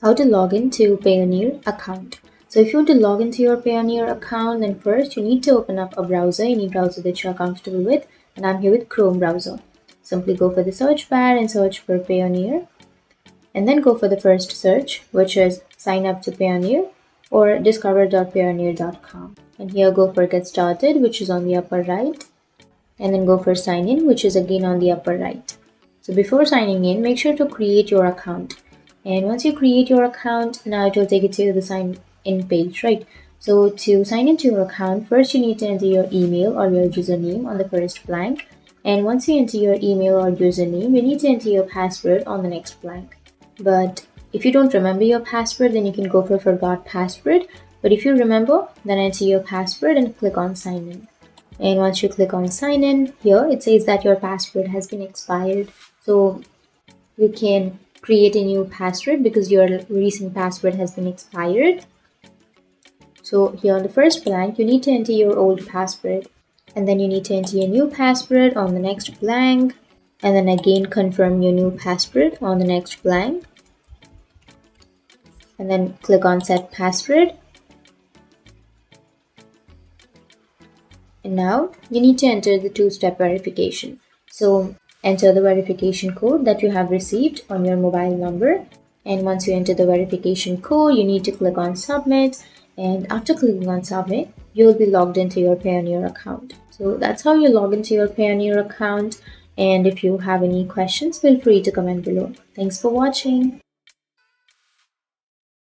How to log into Payoneer account. So if you want to log into your Payoneer account, then first you need to open up a browser, any browser that you're comfortable with, and I'm here with Chrome browser. Simply go for the search bar and search for Payoneer, and then go for the first search, which is sign up to Payoneer or discover.payoneer.com. And here go for get started, which is on the upper right, and then go for sign in, which is again on the upper right. So before signing in, make sure to create your account. And once you create your account, now it will take you to the sign in page, right? So to sign into your account, first you need to enter your email or your username on the first blank. And once you enter your email or username, you need to enter your password on the next blank. But if you don't remember your password, then you can go for forgot password. But if you remember, then enter your password and click on sign in. And once you click on sign in, here it says that your password has been expired. So you can create a new password because your recent password has been expired. So here on the first blank, you need to enter your old password, and then you need to enter your new password on the next blank, and then again confirm your new password on the next blank, and then click on set password. And now you need to enter the two-step verification. So enter the verification code that you have received on your mobile number. And once you enter the verification code, you need to click on submit. And after clicking on submit, you will be logged into your Payoneer account. So that's how you log into your Payoneer account. And if you have any questions, feel free to comment below. Thanks for watching.